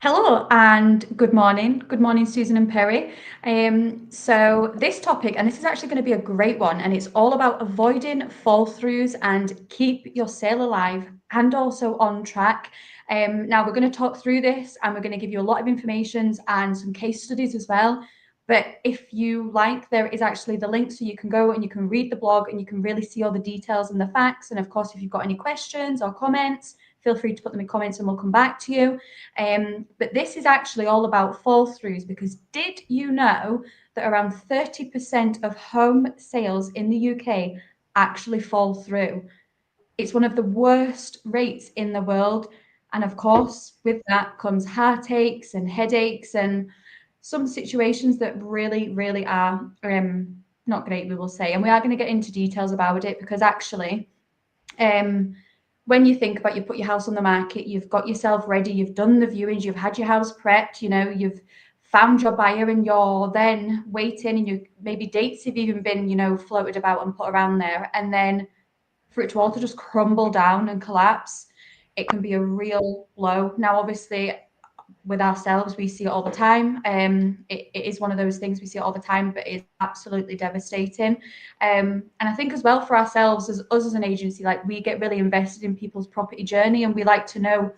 Hello and good morning. Good morning, Susan and Perry. So this topic, and this is actually going to be a great one, and it's all about avoiding fall throughs and keep your sale alive and also on track. Now we're going to talk through this, and we're going to give you a lot of information and some case studies as well. But if you like, there is actually the link so you can go and you can read the blog and you can really see all the details and the facts. And of course, if you've got any questions or comments, feel free to put them in comments and we'll come back to you. But this is actually all about fall throughs, because did you know that around 30% of home sales in the UK actually fall through? It's one of the worst rates in the world. And of course, with that comes heartaches and headaches and some situations that really are not great, we will say. And we are going to get into details about it because actually, um, when you think about you put your house on the market, you've got yourself ready, you've done the viewings, you've had your house prepped, you've found your buyer and you're then waiting and you maybe dates have even been, floated about and put around there. And then for it to all to just crumble down and collapse, it can be a real blow. Now, obviously, with ourselves, we see it all the time. It is one of those things we see it all the time, but it's absolutely devastating. And I think as well for ourselves, as us as an agency, like we get really invested in people's property journey, and we like to know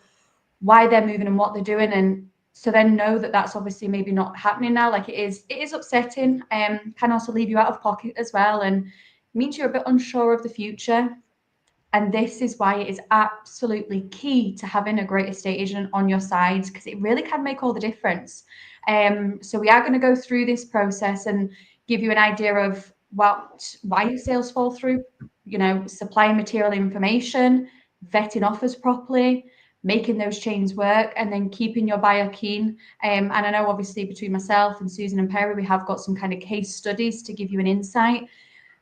why they're moving and what they're doing, and so then know that that's obviously maybe not happening now. Like it is upsetting. Can also leave you out of pocket as well, and means you're a bit unsure of the future. And this is why it is absolutely key to having a great estate agent on your side, because it really can make all the difference. So we are going to go through this process and give you an idea of why your sales fall through, supplying material information, vetting offers properly, making those chains work, and then keeping your buyer keen. And I know obviously between myself and Susan and Perry, we have got some kind of case studies to give you an insight.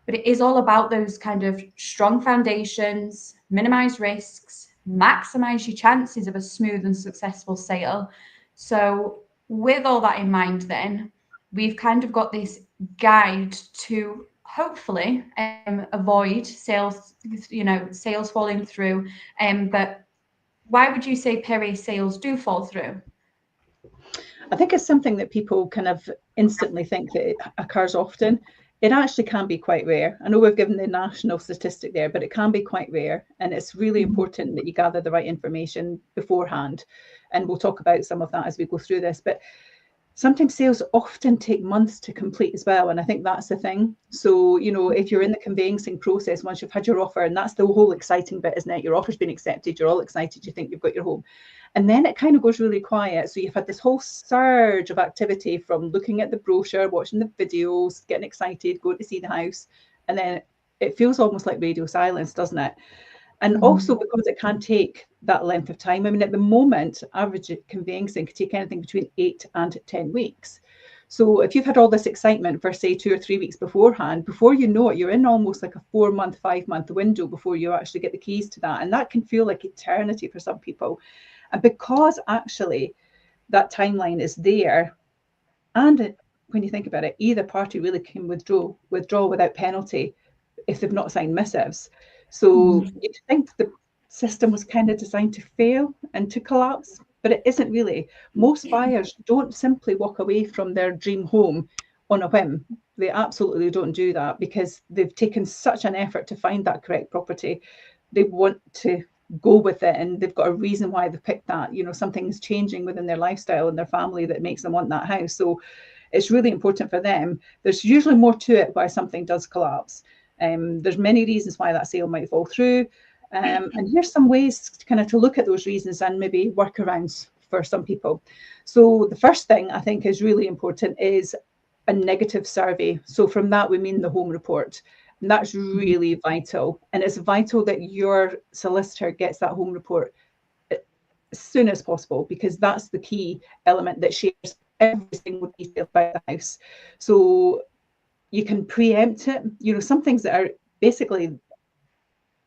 But it is all about those kind of strong foundations, minimize risks, maximize your chances of a smooth and successful sale. So, with all that in mind, then we've kind of got this guide to hopefully avoid sales falling through. But why would you say, Perry, sales do fall through? I think it's something that people kind of instantly think that it occurs often. It actually can be quite rare. I know we've given the national statistic there, but it can be quite rare. And it's really important that you gather the right information beforehand. And we'll talk about some of that as we go through this. But sometimes sales often take months to complete as well. And I think that's the thing. So, if you're in the conveyancing process, once you've had your offer, and that's the whole exciting bit, isn't it? Your offer's been accepted, you're all excited, you think you've got your home. And then it kind of goes really quiet. So you've had this whole surge of activity from looking at the brochure, watching the videos, getting excited, going to see the house. And then it feels almost like radio silence, doesn't it? And also because it can take that length of time. I mean, at the moment, average conveyancing can take anything between 8 and 10 weeks. So if you've had all this excitement for, say, 2 or 3 weeks beforehand, before you know it, you're in almost like a 4-month, 5-month window before you actually get the keys to that. And that can feel like eternity for some people. And because actually that timeline is there, and when you think about it, either party really can withdraw without penalty if they've not signed missives. So you'd think the system was kind of designed to fail and to collapse, but it isn't really. Most buyers don't simply walk away from their dream home on a whim. They absolutely don't do that because they've taken such an effort to find that correct property. They want to go with it, and they've got a reason why they've picked that. Something's changing within their lifestyle and their family that makes them want that house. So it's really important for them. There's usually more to it why something does collapse. There's many reasons why that sale might fall through. And here's some ways to look at those reasons and maybe workarounds for some people. So the first thing I think is really important is a negative survey. So from that, we mean the home report. And that's really vital. And it's vital that your solicitor gets that home report as soon as possible, because that's the key element that shares every single detail about the house. So you can preempt it. Some things that are basically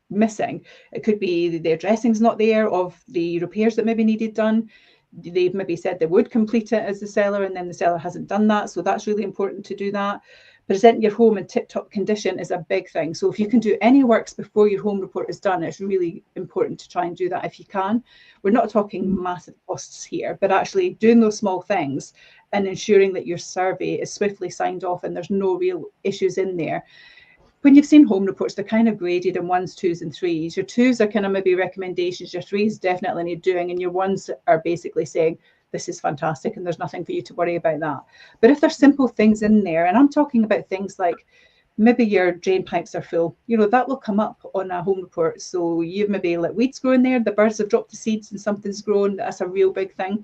missing. It could be the addressing's not there of the repairs that maybe needed done. They've maybe said they would complete it as the seller, and then the seller hasn't done that. So that's really important to do that. present your home in tip-top condition is a big thing. So if you can do any works before your home report is done, it's really important to try and do that if you can. We're not talking massive costs here, but actually doing those small things and ensuring that your survey is swiftly signed off and there's no real issues in there. When you've seen home reports, they're kind of graded in 1s, 2s and 3s. Your 2s are kind of maybe recommendations, your 3s definitely need doing, and your 1s are basically saying, this is fantastic and there's nothing for you to worry about that. But if there's simple things in there, and I'm talking about things like maybe your drain pipes are full, you know, that will come up on a home report. So you've maybe let weeds grow in there, the birds have dropped the seeds and something's grown, that's a real big thing.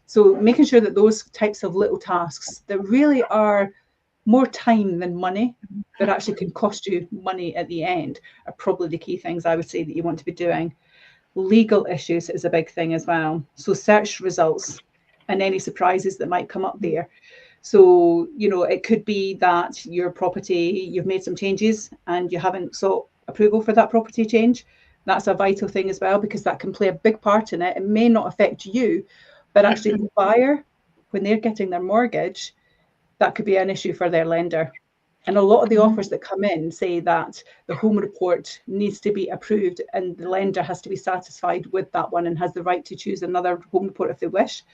So making sure that those types of little tasks that really are more time than money, but actually can cost you money at the end, are probably the key things I would say that you want to be doing. Legal issues is a big thing as well. So search results and any surprises that might come up there. So, you know, it could be that your property, you've made some changes and you haven't sought approval for that property change. That's a vital thing as well, because that can play a big part in it. It may not affect you, but actually the buyer, when they're getting their mortgage, that could be an issue for their lender. And a lot of the offers that come in say that the home report needs to be approved and the lender has to be satisfied with that one and has the right to choose another home report if they wish.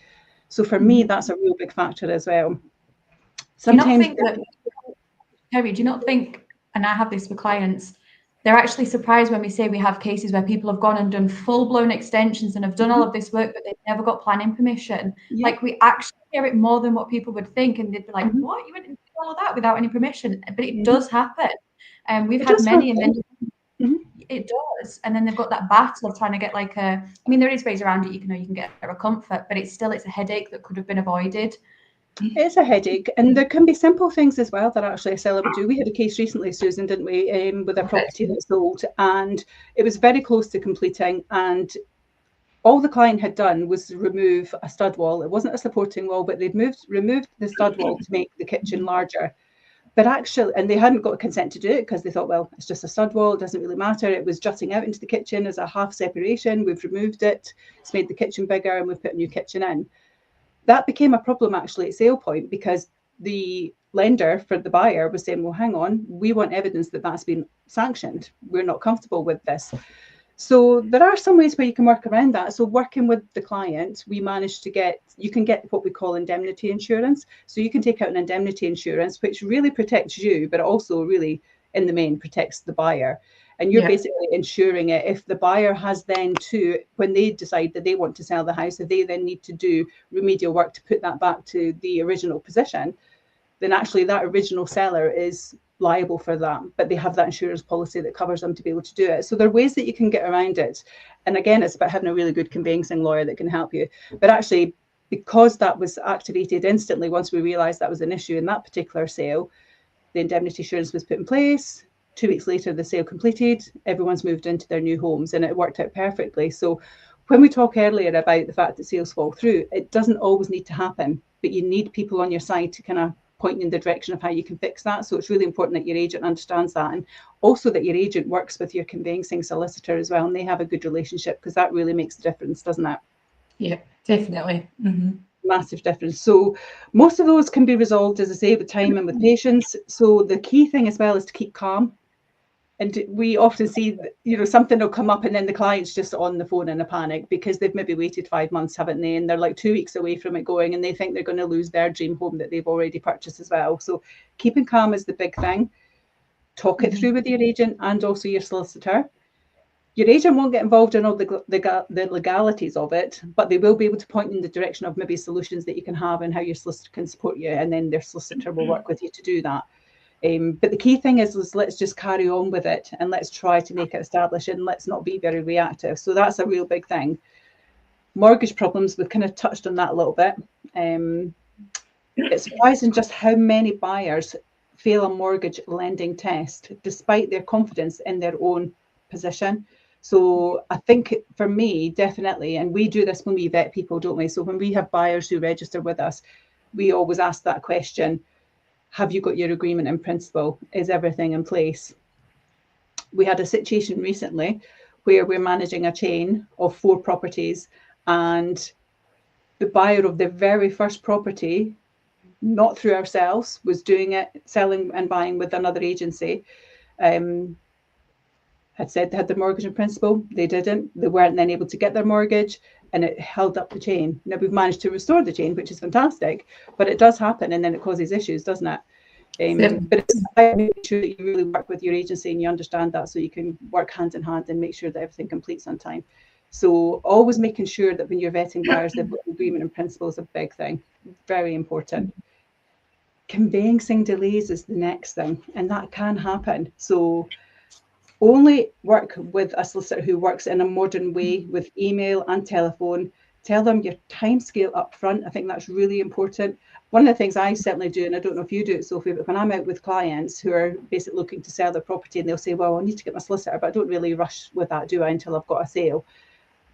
So for me, that's a real big factor as well. Sometimes, Perrie, do you not think, and I have this with clients, they're actually surprised when we say we have cases where people have gone and done full-blown extensions and have done all of this work, but they've never got planning permission. Yeah. Like, we actually hear it more than what people would think, and they'd be like, what? You went and did all of that without any permission? But it does happen. We've had many, and then it does. And then they've got that battle of trying to get like I mean, there is ways around it. You can get a comfort, but it's a headache that could have been avoided. It's a headache, and there can be simple things as well that actually a seller would do. We had a case recently, Susan, didn't we, with a property that sold, and it was very close to completing, and all the client had done was remove a stud wall. It wasn't a supporting wall, but they'd removed the stud wall to make the kitchen larger. But actually, and they hadn't got consent to do it because they thought, well, it's just a stud wall, it doesn't really matter. It was jutting out into the kitchen as a half separation. We've removed it, it's made the kitchen bigger, and we've put a new kitchen in. That became a problem actually at sale point, because the lender for the buyer was saying, well, hang on, we want evidence that that's been sanctioned. We're not comfortable with this. So there are some ways where you can work around that. So working with the client, we managed to get, you can get what we call indemnity insurance. So you can take out an indemnity insurance, which really protects you, but also really in the main protects the buyer. And you're basically insuring it. If the buyer has then to, when they decide that they want to sell the house, if they then need to do remedial work to put that back to the original position, then actually that original seller is liable for that, but they have that insurance policy that covers them to be able to do it. So there are ways that you can get around it. And again, it's about having a really good conveyancing lawyer that can help you. But actually, because that was activated instantly, once we realized that was an issue in that particular sale, the indemnity insurance was put in place. 2 weeks later, the sale completed, everyone's moved into their new homes, and it worked out perfectly. So when we talk earlier about the fact that sales fall through, it doesn't always need to happen, but you need people on your side to kind of point in the direction of how you can fix that. So it's really important that your agent understands that, and also that your agent works with your conveyancing solicitor as well, and they have a good relationship, because that really makes a difference, doesn't it? Yeah, definitely. Massive difference. So most of those can be resolved, as I say, with time and with patience. So the key thing as well is to keep calm. And we often see, you know, something will come up and then the client's just on the phone in a panic because they've maybe waited 5 months, haven't they? And they're like 2 weeks away from it going, and they think they're going to lose their dream home that they've already purchased as well. So keeping calm is the big thing. Talk it through with your agent and also your solicitor. Your agent won't get involved in all the legalities of it, but they will be able to point in the direction of maybe solutions that you can have and how your solicitor can support you, and then their solicitor will work with you to do that. But the key thing is let's just carry on with it, and let's try to make it established, and let's not be very reactive. So that's a real big thing. Mortgage problems, we've kind of touched on that a little bit. It's surprising just how many buyers fail a mortgage lending test despite their confidence in their own position. So I think for me, definitely, and we do this when we vet people, don't we? So when we have buyers who register with us, we always ask that question: have you got your agreement in principle? Is everything in place? We had a situation recently where we're managing a chain of 4 properties, and the buyer of the very first property not through ourselves, was doing it, selling and buying with another agency, had said they had their mortgage in principle. They didn't. They weren't then able to get their mortgage, and it held up the chain. Now we've managed to restore the chain, which is fantastic, but it does happen, and then it causes issues, doesn't it? But it's about making sure that you really work with your agency and you understand that, so you can work hand in hand and make sure that everything completes on time. So always making sure that when you're vetting buyers, they've got agreement in principle is a big thing, very important. Conveyancing delays is the next thing, and that can happen. So only work with a solicitor who works in a modern way with email and telephone. Tell them your timescale up front. I think that's really important. One of the things I certainly do, and I don't know if you do it, Sophie, but when I'm out with clients who are basically looking to sell their property and they'll say, well, I need to get my solicitor, but I don't really rush with that, do I, until I've got a sale?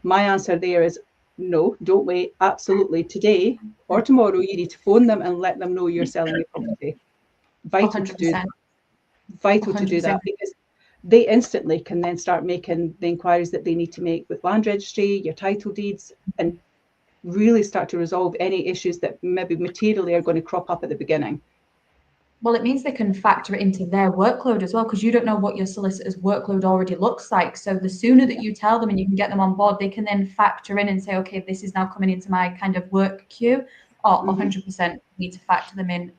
My answer there is, no, don't wait. Absolutely. Today or tomorrow, you need to phone them and let them know you're selling your property. Vital 100%. To do that. Vital 100%. To do that, because they instantly can then start making the inquiries that they need to make with land registry, your title deeds, and really start to resolve any issues that maybe materially are going to crop up at the beginning. Well, it means they can factor it into their workload as well, because you don't know what your solicitor's workload already looks like. So the sooner that you tell them and you can get them on board, they can then factor in and say, okay, this is now coming into my kind of work queue. Or 100% need to factor them in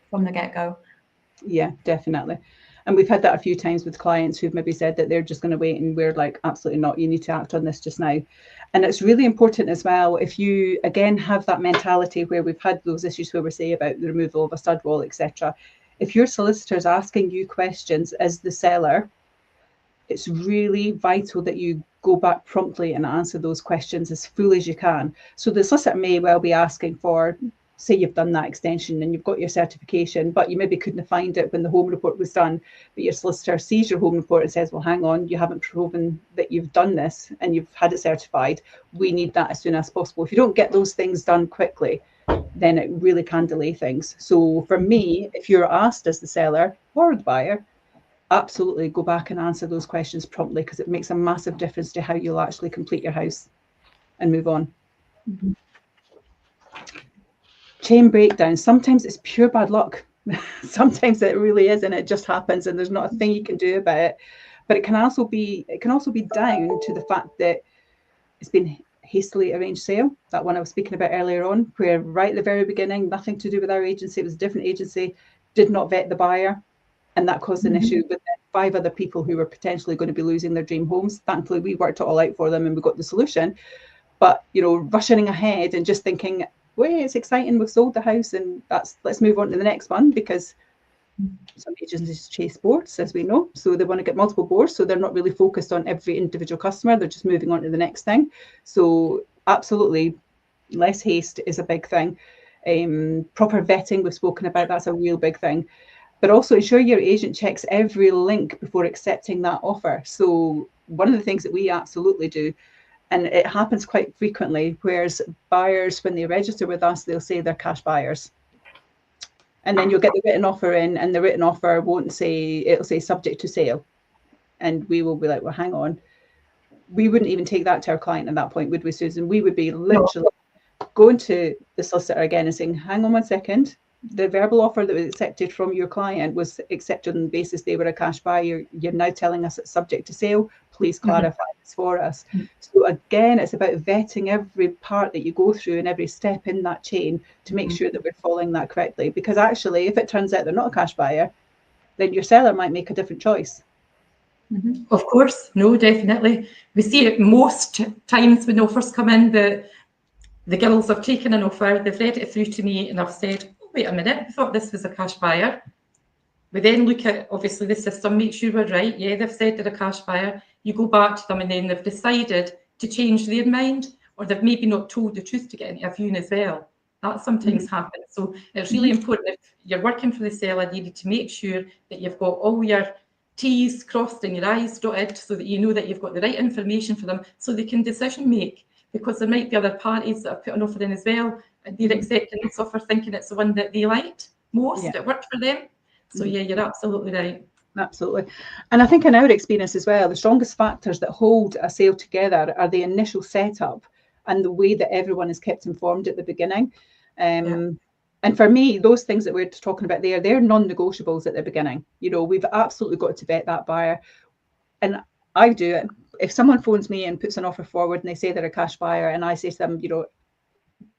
from the get-go. Yeah, definitely. And we've had that a few times with clients who've maybe said that they're just going to wait, and we're like, absolutely not, you need to act on this just now. And it's really important as well, if you again have that mentality where we've had those issues where we say about the removal of a stud wall, etc. If your solicitor's asking you questions as the seller, it's really vital that you go back promptly and answer those questions as full as you can. So the solicitor may well be asking for, say you've done that extension and you've got your certification, but you maybe couldn't find it when the home report was done, but your solicitor sees your home report and says, well, hang on, you haven't proven that you've done this and you've had it certified. We need that as soon as possible. If you don't get those things done quickly, then it really can delay things. So for me, if you're asked as the seller or the buyer, absolutely go back and answer those questions promptly, because it makes a massive difference to how you'll actually complete your house and move on. Mm-hmm. Chain breakdown. Sometimes it's pure bad luck. Sometimes it really is, and it just happens, and there's not a thing you can do about it. But it can also be down to the fact that it's been hastily arranged sale. That one I was speaking about earlier on, where right at the very beginning, nothing to do with our agency, it was a different agency, did not vet the buyer, and that caused an issue with 5 other people who were potentially going to be losing their dream homes. Thankfully, we worked it all out for them and we got the solution. But rushing ahead and just thinking, wait, it's exciting, we've sold the house and let's move on to the next one, because some agencies chase boards, as we know, so they want to get multiple boards, so they're not really focused on every individual customer, they're just moving on to the next thing. So absolutely, less haste is a big thing. Proper vetting, we've spoken about, that's a real big thing. But also ensure your agent checks every link before accepting that offer. So one of the things that we absolutely do, and it happens quite frequently, whereas buyers, when they register with us, they'll say they're cash buyers. And then you'll get the written offer in, and the written offer won't say, it'll say subject to sale. And we will be like, well, hang on. We wouldn't even take that to our client at that point, would we, Susan? We would be literally going to the solicitor again and saying, hang on 1 second. The verbal offer that was accepted from your client was accepted on the basis they were a cash buyer. You're now telling us it's subject to sale. Please clarify this for us. So again, it's about vetting every part that you go through and every step in that chain to make sure that we're following that correctly. Because actually, if it turns out they're not a cash buyer, then your seller might make a different choice. Of course, no, definitely. We see it most times when offers come in, the girls have taken an offer, they've read it through to me and I've said, wait a minute, I thought this was a cash buyer. We then look at, obviously, the system, make sure we're right. Yeah, they've said they're a cash buyer. You go back to them and then they've decided to change their mind, or they've maybe not told the truth to get into a viewing as well. That sometimes happens. So it's really important, if you're working for the seller, you need to make sure that you've got all your T's crossed and your I's dotted, so that you know that you've got the right information for them so they can decision make. Because there might be other parties that have put an offer in as well, and they're accepting this offer thinking it's the one that they liked most, it worked for them. So yeah, you're absolutely right. Absolutely. And I think in our experience as well, the strongest factors that hold a sale together are the initial setup and the way that everyone is kept informed at the beginning. And for me, those things that we're talking about there, they're non-negotiables at the beginning. You know, we've absolutely got to vet that buyer. And I do it. If someone phones me and puts an offer forward and they say they're a cash buyer, and I say to them, you know,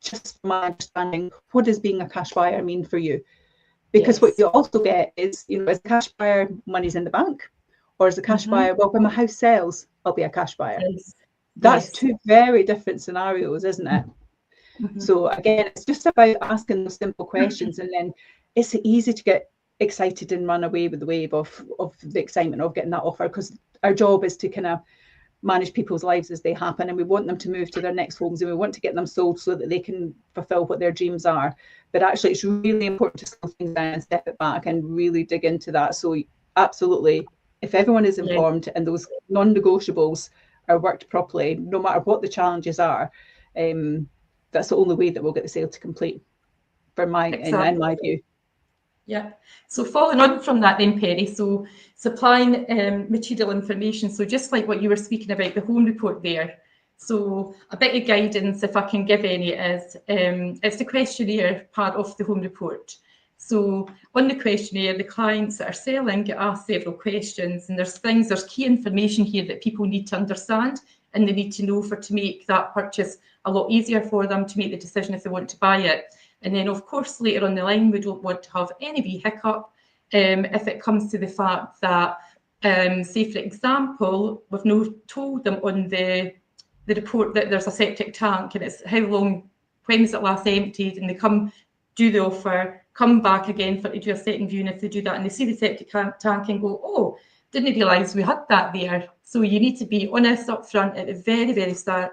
just from my understanding, what does being a cash buyer mean for you? Because what you also get is, you know, as a cash buyer, money's in the bank, or as a cash buyer, well, when my house sells, I'll be a cash buyer. That's two very different scenarios, isn't it? So again, it's just about asking those simple questions, and then it's easy to get excited and run away with the wave of the excitement of getting that offer, because our job is to kind of manage people's lives as they happen, and we want them to move to their next homes, and we want to get them sold so that they can fulfill what their dreams are. But actually, it's really important to slow things down and step it back and really dig into that. So absolutely, if everyone is informed and those non-negotiables are worked properly, no matter what the challenges are, that's the only way that we'll get the sale to complete, in my view. Yeah. So following on from that then, Perrie, so supplying material information. So just like what you were speaking about, the home report there. So a bit of guidance, if I can give any, is it's the questionnaire part of the home report. So on the questionnaire, the clients that are selling get asked several questions, and there's key information here that people need to understand and they need to know to make that purchase a lot easier for them to make the decision if they want to buy it. And then, of course, later on the line, we don't want to have any wee hiccup if it comes to the fact that, say, for example, we've not told them on the report that there's a septic tank, and it's how long, when was it last emptied, and they come, do the offer, come back again to do a second view, and if they do that and they see the septic tank and go, oh, didn't realise we had that there. So you need to be honest up front at the very, very start.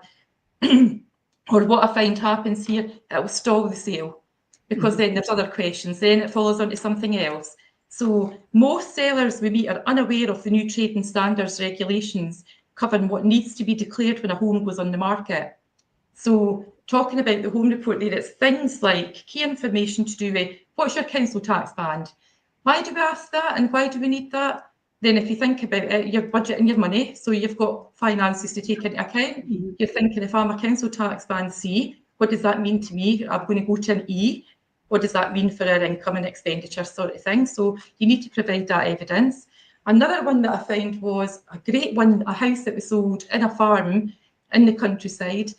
Or what I find happens here, it will stall the sale, because then there's other questions, then it follows on to something else. So most sellers we meet are unaware of the new trading standards regulations covering what needs to be declared when a home goes on the market. So talking about the home report there, it's things like key information to do with what's your council tax band? Why do we ask that, and why do we need that? Then if you think about it, your budget and your money, so you've got finances to take into account. You're thinking, if I'm a council tax band C, what does that mean to me? I'm going to go to an E. What does that mean for our income and expenditure sort of thing? So you need to provide that evidence. Another one that I found was a great one, a house that was sold in a farm in the countryside.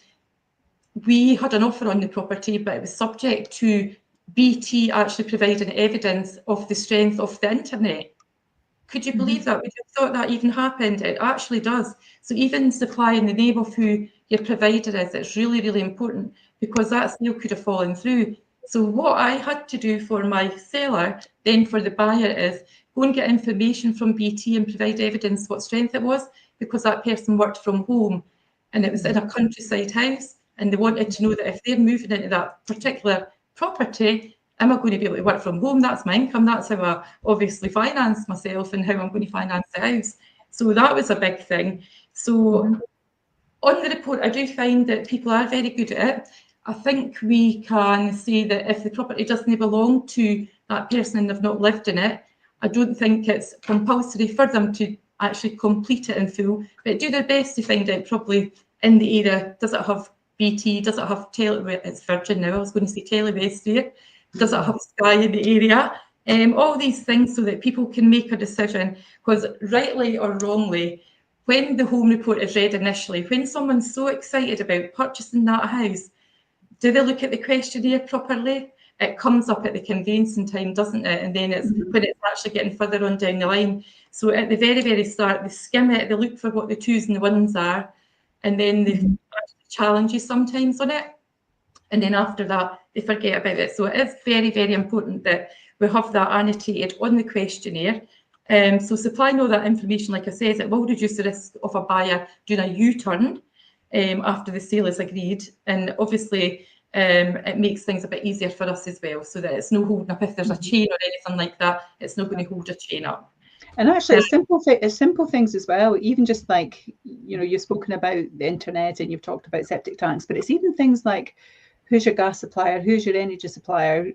We had an offer on the property, but it was subject to BT actually providing evidence of the strength of the internet. Could you believe that? Would you have thought that even happened? It actually does. So even supplying the name of who your provider is, it's really, really important, because that sale could have fallen through. So what I had to do for my seller, then for the buyer, is go and get information from BT and provide evidence what strength it was, because that person worked from home and it was in a countryside house, and they wanted to know that if they're moving into that particular property, am I going to be able to work from home? That's my income. That's how I obviously finance myself and how I'm going to finance the house. So that was a big thing. So on the report, I do find that people are very good at it. I think we can say that if the property doesn't belong to that person and they've not lived in it, I don't think it's compulsory for them to actually complete it in full, but do their best to find out probably in the area, does it have BT, does it have it's Virgin now, I was going to say Telewest here, does it have Sky in the area? All these things so that people can make a decision, because rightly or wrongly, when the home report is read initially, when someone's so excited about purchasing that house, do they look at the questionnaire properly? It comes up at the conveyancing time, doesn't it? And then it's when it's actually getting further on down the line. So at the very, very start, they skim it, they look for what the twos and the ones are, and then they challenges sometimes on it. And then after that, they forget about it. So it is very, very important that we have that annotated on the questionnaire. So supplying all that information, like I said, it will reduce the risk of a buyer doing a U-turn after the sale is agreed. And obviously, it makes things a bit easier for us as well, so that it's no holding up. If there's a chain or anything like that, it's not going to hold a chain up. And actually, it's simple things as well. Even just like, you've spoken about the internet and you've talked about septic tanks, but it's even things like, who's your gas supplier, who's your energy supplier,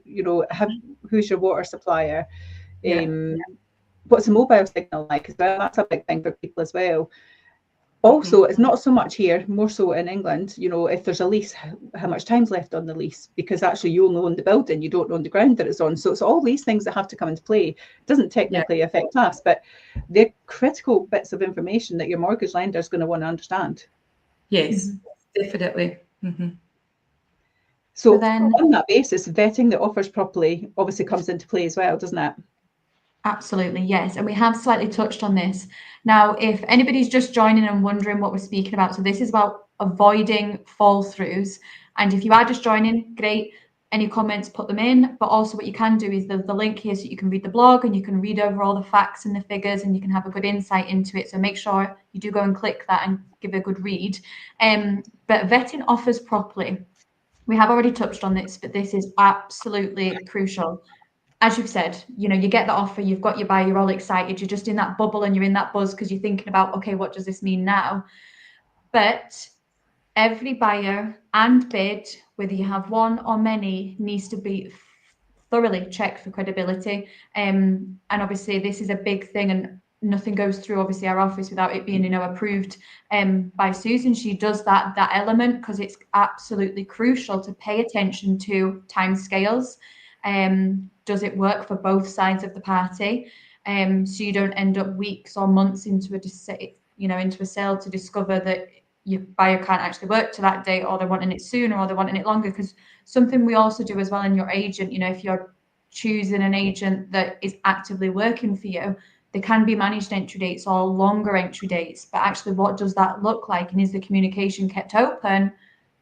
who's your water supplier, what's a mobile signal like as well? That's a big thing for people as well. Also, it's not so much here, more so in England, you know, if there's a lease, how much time's left on the lease, because actually you only own the building, you don't own the ground that it's on. So it's all these things that have to come into play. It doesn't technically affect us, but they're critical bits of information that your mortgage lender is going to want to understand. Yes, definitely. So then, on that basis, vetting the offers properly obviously comes into play as well, doesn't it? absolutely, yes. And we have slightly touched on this. Now, if anybody's just joining and wondering what we're speaking about, so this is about avoiding fall throughs. And if you are just joining, great. Any comments, put them in. But also what you can do is there's the link here so you can read the blog and you can read over all the facts and the figures and you can have a good insight into it. So make sure you do go and click that and give it a good read. But vetting offers properly. We have already touched on this, but this is absolutely crucial. As you've said, you know, you get the offer, you've got your buyer, you're all excited, you're just in that bubble and you're in that buzz because you're thinking about, okay, what does this mean now? But every buyer and bid, whether you have one or many, needs to be thoroughly checked for credibility. And obviously this is a big thing, and nothing goes through obviously our office without it being, you know, approved by Susan. She does that element because it's absolutely crucial to pay attention to timescales. Does it work for both sides of the party? So you don't end up weeks or months into a sale to discover that your buyer can't actually work to that date, or they're wanting it sooner, or they're wanting it longer. Because something we also do as well in your agent, you know, if you're choosing an agent that is actively working for you, there can be managed entry dates or longer entry dates. But actually, what does that look like? And is the communication kept open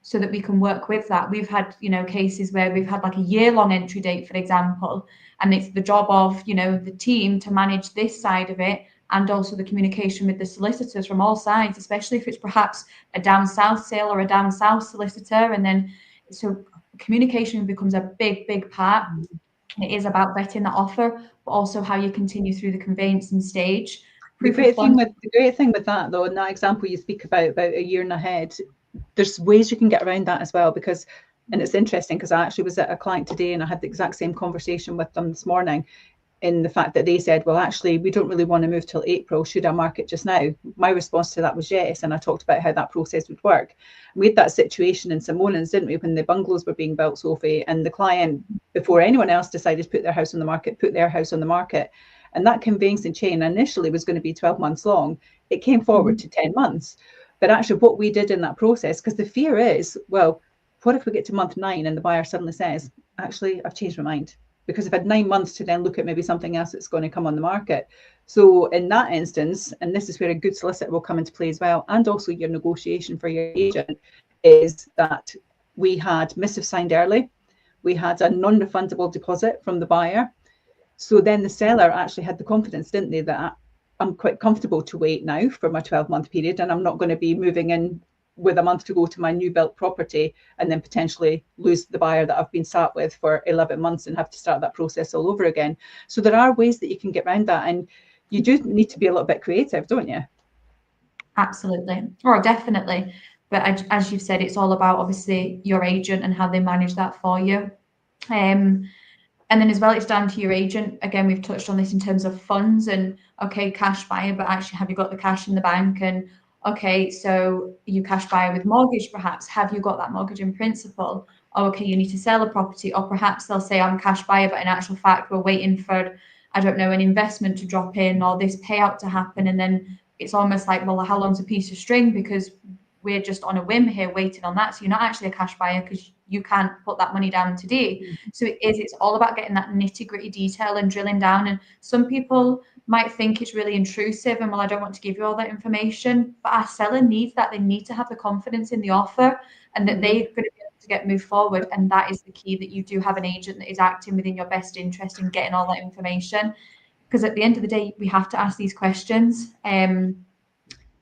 so that we can work with that? We've had, you know, cases where we've had like a year-long entry date, for example, and it's the job of, you know, the team to manage this side of it, and also the communication with the solicitors from all sides, especially if it's perhaps a down south sale or a down south solicitor. And then so communication becomes a big part. It is about vetting the offer, but also how you continue through the conveyancing stage. The great thing with that, though, in that example you speak about a year and ahead, there's ways you can get around that as well. Because, and it's interesting because I actually was at a client today and I had the exact same conversation with them this morning, in the fact that they said, well, actually, we don't really want to move till April. Should I market just now? My response to that was yes. And I talked about how that process would work. We had that situation in St Monans, didn't we, when the bungalows were being built, Sophie, and the client, before anyone else decided to put their house on the market, put their house on the market. And that conveyancing chain initially was going to be 12 months long. It came forward to 10 months. But actually what we did in that process, because the fear is, well, what if we get to month 9 and the buyer suddenly says, actually, I've changed my mind? Because I've had 9 months to then look at maybe something else that's going to come on the market. So in that instance, and this is where a good solicitor will come into play as well, and also your negotiation for your agent, is that we had missive signed early. We had a non-refundable deposit from the buyer. So then the seller actually had the confidence, didn't they, that I'm quite comfortable to wait now for my 12-month period, and I'm not going to be moving in with a month to go to my new built property and then potentially lose the buyer that I've been sat with for 11 months and have to start that process all over again. So there are ways that you can get around that, and you do need to be a little bit creative, don't you? Absolutely. Or definitely. But as you've said, it's all about obviously your agent and how they manage that for you. And then as well, it's down to your agent. Again, we've touched on this in terms of funds and, okay, cash buyer, but actually have you got the cash in the bank? And okay, so you cash buyer with mortgage, perhaps. Have you got that mortgage in principle? Or, okay, you need to sell a property. Or perhaps they'll say, I'm cash buyer, but in actual fact, we're waiting for, I don't know, an investment to drop in or this payout to happen. And then it's almost like, well, how long's a piece of string? Because we're just on a whim here waiting on that. So you're not actually a cash buyer because you can't put that money down today. So it's all about getting that nitty gritty detail and drilling down. And some people might think it's really intrusive and, well, I don't want to give you all that information, but our seller needs that. They need to have the confidence in the offer and that they're going to be able to get moved forward. And that is the key, that you do have an agent that is acting within your best interest in getting all that information. Because at the end of the day, we have to ask these questions.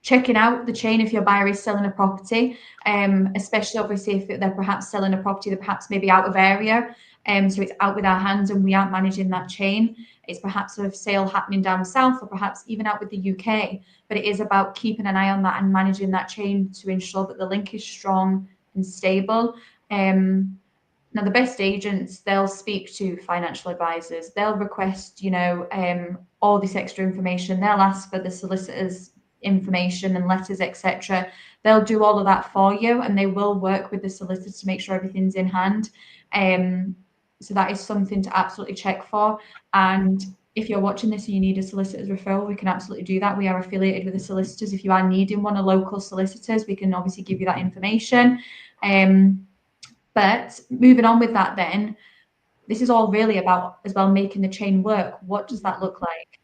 Checking out the chain if your buyer is selling a property, especially obviously if they're perhaps selling a property that perhaps maybe out of area, so it's out with our hands and we aren't managing that chain. It's perhaps a sale happening down south or perhaps even out with the UK, but it is about keeping an eye on that and managing that chain to ensure that the link is strong and stable. Now, the best agents, they'll speak to financial advisors. They'll request, all this extra information. They'll ask for the solicitors information and letters, etc. They'll do all of that for you, and they will work with the solicitor to make sure everything's in hand. So that is something to absolutely check for. And if you're watching this and you need a solicitor's referral, we can absolutely do that. We are affiliated with the solicitors. If you are needing one of local solicitors, we can obviously give you that information. But moving on with that then, this is all really about as well making the chain work. What does that look like?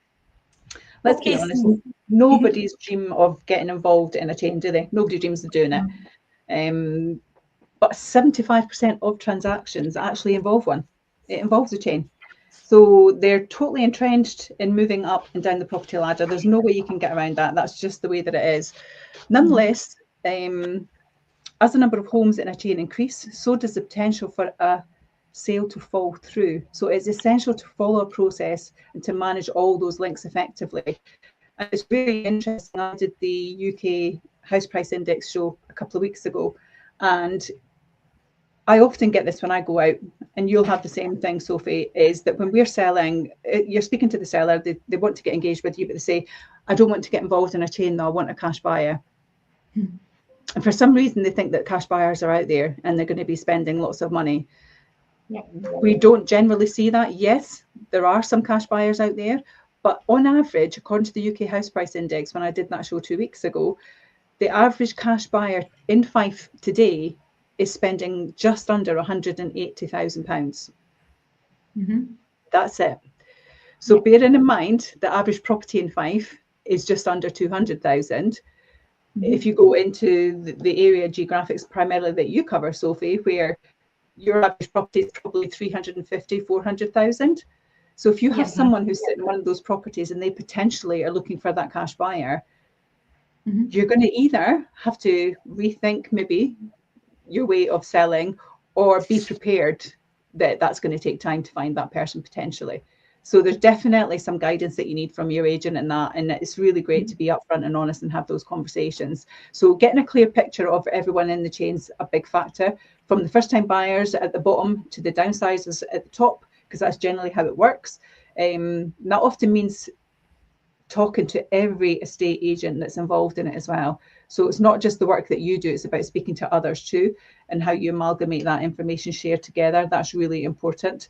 Let's be honest, nobody's dream of getting involved in a chain, do they? Nobody dreams of doing it. But 75% of transactions actually involve one. It involves a chain. So they're totally entrenched in moving up and down the property ladder. There's no way you can get around that. That's just the way that it is. Nonetheless, as the number of homes in a chain increase, so does the potential for a sale to fall through. So it's essential to follow a process and to manage all those links effectively. And it's really interesting. I did the UK House Price Index show a couple of weeks ago, and I often get this when I go out, and you'll have the same thing, Sophie, is that when we're selling, you're speaking to the seller, they want to get engaged with you, but they say, I don't want to get involved in a chain though, I want a cash buyer. And for some reason, they think that cash buyers are out there and they're going to be spending lots of money. We don't generally see that. Yes, there are some cash buyers out there, but on average, according to the UK House Price Index, when I did that show 2 weeks ago, the average cash buyer in Fife today is spending just under £180,000. That's it. So bearing in mind the average property in Fife is just under 200,000. If you go into the area geographics primarily that you cover, Sophie, where your average property is probably 350, 400,000. So if you have someone who's sitting in one of those properties and they potentially are looking for that cash buyer, you're going to either have to rethink maybe your way of selling, or be prepared that that's going to take time to find that person potentially. So there's definitely some guidance that you need from your agent in that, and it's really great to be upfront and honest and have those conversations. So getting a clear picture of everyone in the chain's a big factor, from the first time buyers at the bottom to the downsizers at the top, because that's generally how it works. That often means talking to every estate agent that's involved in it as well. So it's not just the work that you do, it's about speaking to others too, and how you amalgamate that information, share together. That's really important.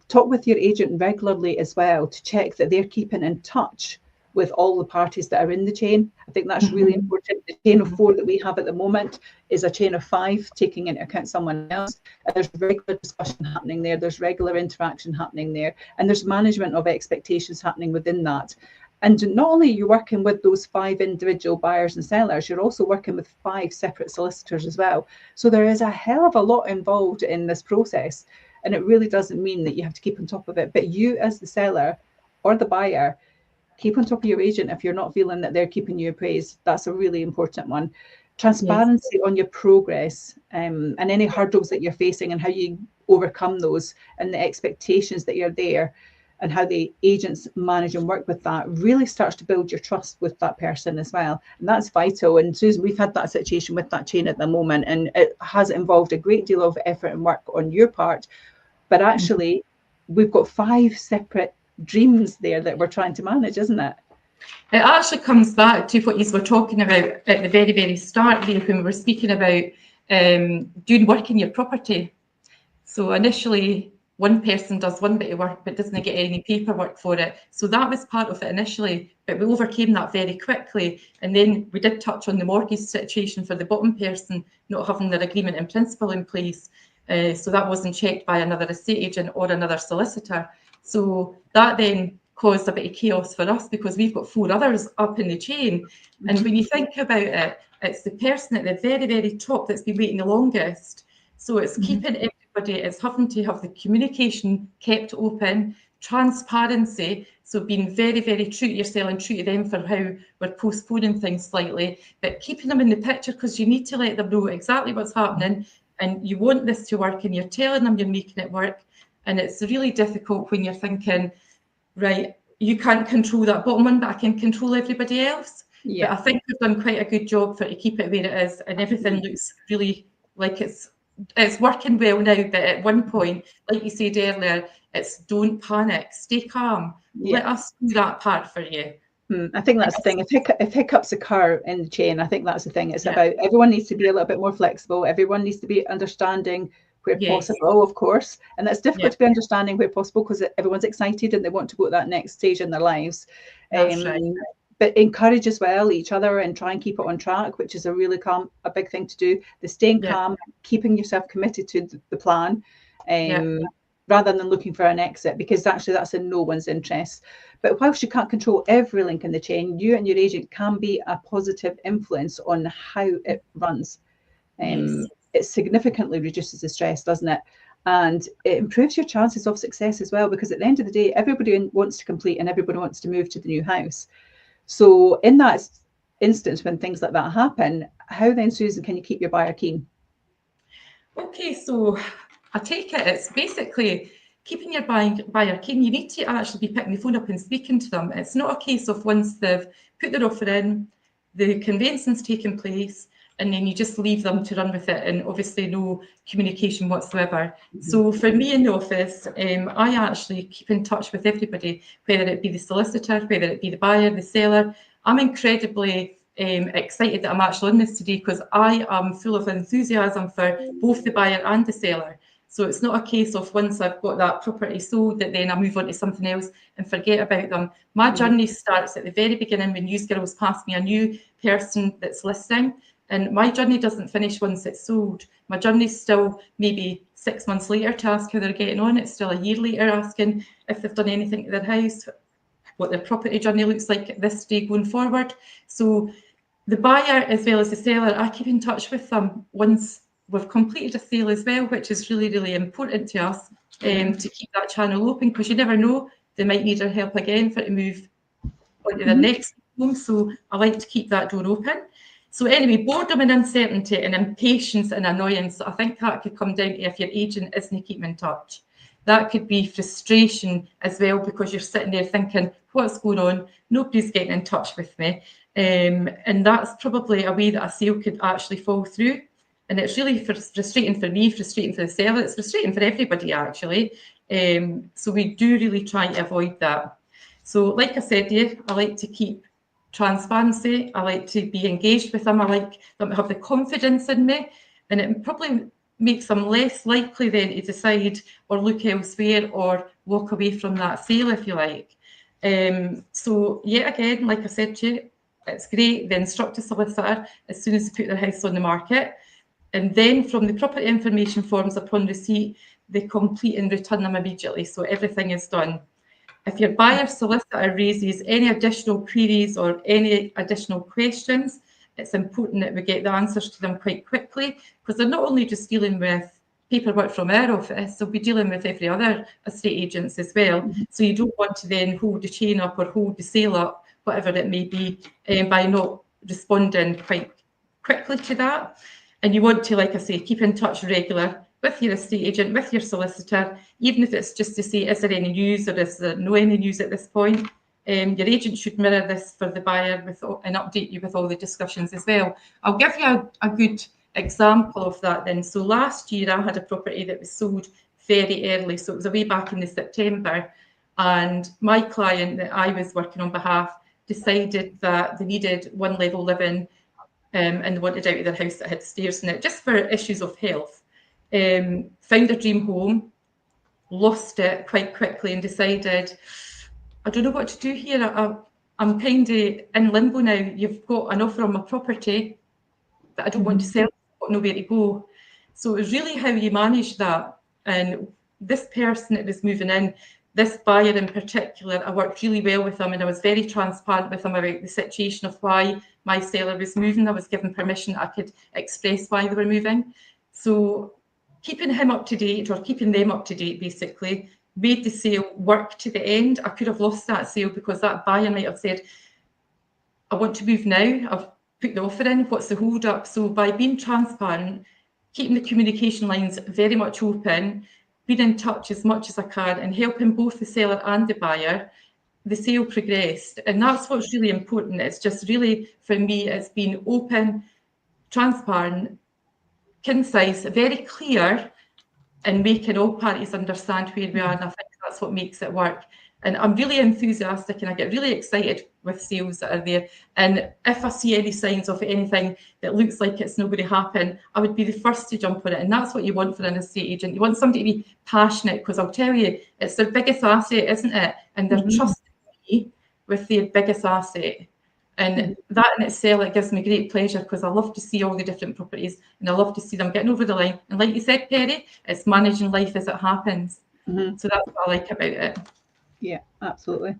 Talk with your agent regularly as well to check that they're keeping in touch with all the parties that are in the chain. I think that's really important. The chain of 4 that we have at the moment is a chain of 5, taking into account someone else. And there's regular discussion happening there. There's regular interaction happening there. And there's management of expectations happening within that. And not only are you working with those 5 individual buyers and sellers, you're also working with 5 separate solicitors as well. So there is a hell of a lot involved in this process. And it really doesn't mean that you have to keep on top of it. But you as the seller or the buyer, keep on top of your agent if you're not feeling that they're keeping you appraised. That's a really important one. Transparency on your progress and any hurdles that you're facing and how you overcome those, and the expectations that you're there, and how the agents manage and work with that really starts to build your trust with that person as well. And that's vital. And Susan, we've had that situation with that chain at the moment, and it has involved a great deal of effort and work on your part. But actually, we've got 5 separate dreams there that we're trying to manage, isn't it? It actually comes back to what you were talking about at the very, very start there, when we were speaking about doing work in your property. So initially, one person does one bit of work but doesn't get any paperwork for it. So that was part of it initially, but we overcame that very quickly. And then we did touch on the mortgage situation for the bottom person not having their agreement in principle in place. So that wasn't checked by another estate agent or another solicitor. So that then caused a bit of chaos for us, because we've got 4 others up in the chain. And when you think about it, it's the person at the very, very top that's been waiting the longest. So it's keeping everybody, it's having to have the communication kept open, transparency, so being very, very true to yourself and true to them for how we're postponing things slightly, but keeping them in the picture, because you need to let them know exactly what's happening, and you want this to work, and you're telling them you're making it work. And it's really difficult when you're thinking, right, you can't control that bottom one, but I can control everybody else. But I think we've done quite a good job to keep it where it is, and everything looks really like it's working well now. But at one point, like you said earlier, it's don't panic, stay calm. Let us do that part for you. I think that's the thing. If hiccups occur in the chain, I think that's the thing. It's about everyone needs to be a little bit more flexible. Everyone needs to be understanding where possible, of course. And that's difficult to be understanding where possible because everyone's excited and they want to go to that next stage in their lives. That's right. But encourage as well each other and try and keep it on track, which is a big thing to do. The staying calm, keeping yourself committed to the plan. Rather than looking for an exit, because actually that's in no one's interest. But whilst you can't control every link in the chain, you and your agent can be a positive influence on how it runs. It significantly reduces the stress, doesn't it? And it improves your chances of success as well, because at the end of the day, everybody wants to complete and everybody wants to move to the new house. So in that instance, when things like that happen, how then, Susan, can you keep your buyer keen? Okay, so I take it's basically keeping your buyer keen. You need to actually be picking the phone up and speaking to them. It's not a case of once they've put their offer in, the conveyancing's taken place, and then you just leave them to run with it, and obviously no communication whatsoever. So for me in the office, I actually keep in touch with everybody, whether it be the solicitor, whether it be the buyer, the seller. I'm incredibly excited that I'm actually on this today because I am full of enthusiasm for both the buyer and the seller. So it's not a case of once I've got that property sold that then I move on to something else and forget about them. My journey starts at the very beginning when you girls pass me a new person that's listing, and my journey doesn't finish once it's sold. My journey's still maybe 6 months later to ask how they're getting on. It's still a year later asking if they've done anything to their house, what their property journey looks like at this day going forward. So the buyer as well as the seller, I keep in touch with them once we've completed a sale as well, which is really, really important to us, to keep that channel open, because you never know, they might need our help again for it to move on to their next home. So I like to keep that door open. So anyway, boredom and uncertainty and impatience and annoyance, I think that could come down to if your agent isn't keeping in touch. That could be frustration as well, because you're sitting there thinking, what's going on? Nobody's getting in touch with me. And that's probably a way that a sale could actually fall through. And it's really frustrating for me, frustrating for the seller. It's frustrating for everybody, actually. So we do really try to avoid that. So like I said, I like to keep transparency. I like to be engaged with them. I like them to have the confidence in me. And it probably makes them less likely then to decide or look elsewhere or walk away from that sale, if you like. So yet again, like I said to you, it's great. They instruct a solicitor as soon as they put their house on the market. And then from the property information forms upon receipt, they complete and return them immediately. So everything is done. If your buyer solicitor raises any additional queries or any additional questions, it's important that we get the answers to them quite quickly, because they're not only just dealing with paperwork from our office, they'll be dealing with every other estate agents as well. So you don't want to then hold the chain up or hold the sale up, whatever it may be, by not responding quite quickly to that. And you want to, like I say, keep in touch regular with your estate agent, with your solicitor, even if it's just to say, is there any news or is there no any news at this point? Your agent should mirror this for the buyer and update you with all the discussions as well. I'll give you a good example of that then. So last year I had a property that was sold very early. So it was way back in the September. And my client that I was working on behalf decided that they needed one level living and wanted out of their house that had stairs in it, just for issues of health. Found a dream home, lost it quite quickly and decided, I don't know what to do here. I'm kind of in limbo now. You've got an offer on my property that I don't want to sell, I've got nowhere to go. So it was really how you manage that. And this person that was moving in, this buyer in particular, I worked really well with them and I was very transparent with them about the situation of why my seller was moving. I was given permission I could express why they were moving. So keeping him up to date, or keeping them up to date, basically, made the sale work to the end. I could have lost that sale because that buyer might have said, I want to move now, I've put the offer in, what's the hold up? So by being transparent, keeping the communication lines very much open, being in touch as much as I can and helping both the seller and the buyer, the sale progressed. And that's what's really important. It's just really, for me, it's been open, transparent, concise, very clear, and making all parties understand where we are. And I think that's what makes it work. And I'm really enthusiastic and I get really excited with sales that are there. And if I see any signs of anything that looks like it's not going to happen, I would be the first to jump on it. And that's what you want for an estate agent. You want somebody to be passionate, because I'll tell you, it's their biggest asset, isn't it? And they're trusting me with their biggest asset. And that in itself, it gives me great pleasure, because I love to see all the different properties and I love to see them getting over the line. And like you said, Perrie, it's managing life as it happens. So that's what I like about it. Yeah, absolutely.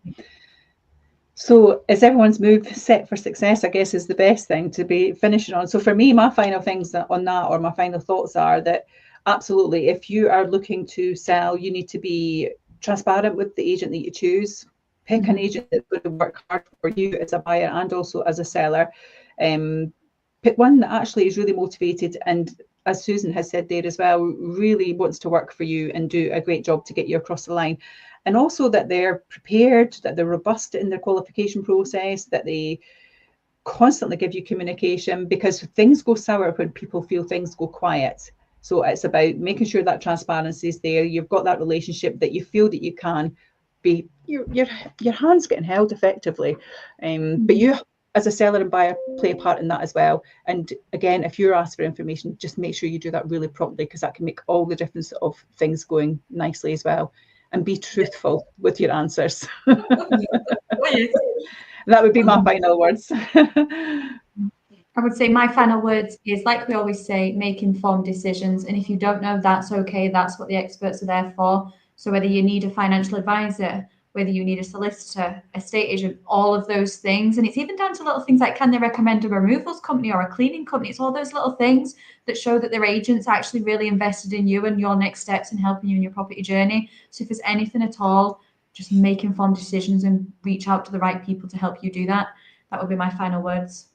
So is everyone's move set for success, I guess, is the best thing to be finishing on. So for me, my final things on that, or my final thoughts, are that absolutely, if you are looking to sell, you need to be transparent with the agent that you choose. Pick an agent that's going to work hard for you as a buyer and also as a seller. Pick one that actually is really motivated and, as Susan has said there as well, really wants to work for you and do a great job to get you across the line. And also that they're prepared, that they're robust in their qualification process, that they constantly give you communication, because things go sour when people feel things go quiet. So it's about making sure that transparency is there. You've got that relationship, that you feel that you can be, your hands getting held effectively. But you, as a seller and buyer, play a part in that as well. And again, if you're asked for information, just make sure you do that really properly, because that can make all the difference of things going nicely as well. And be truthful with your answers. That would be my final words. I would say my final words is, like we always say, make informed decisions. And if you don't know, that's okay. That's what the experts are there for. So whether you need a financial advisor, whether you need a solicitor, estate agent, all of those things. And it's even down to little things like, can they recommend a removals company or a cleaning company? It's all those little things that show that their agent's actually really invested in you and your next steps and helping you in your property journey. So if there's anything at all, just make informed decisions and reach out to the right people to help you do that. That would be my final words.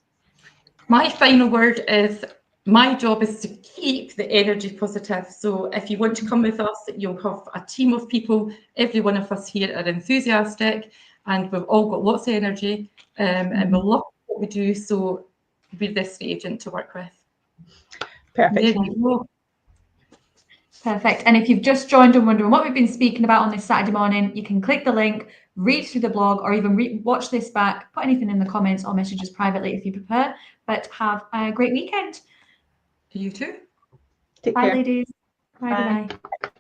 My final word is, my job is to keep the energy positive. So if you want to come with us, you'll have a team of people. Every one of us here are enthusiastic and we've all got lots of energy, and we love what we do. So we're this agent to work with. Perfect. There you go. Perfect. And if you've just joined and wondering what we've been speaking about on this Saturday morning, you can click the link, read through the blog, or even watch this back. Put anything in the comments or message us privately if you prefer. But have a great weekend. You too. Take Bye, care. ladies. Bye. Bye. Bye.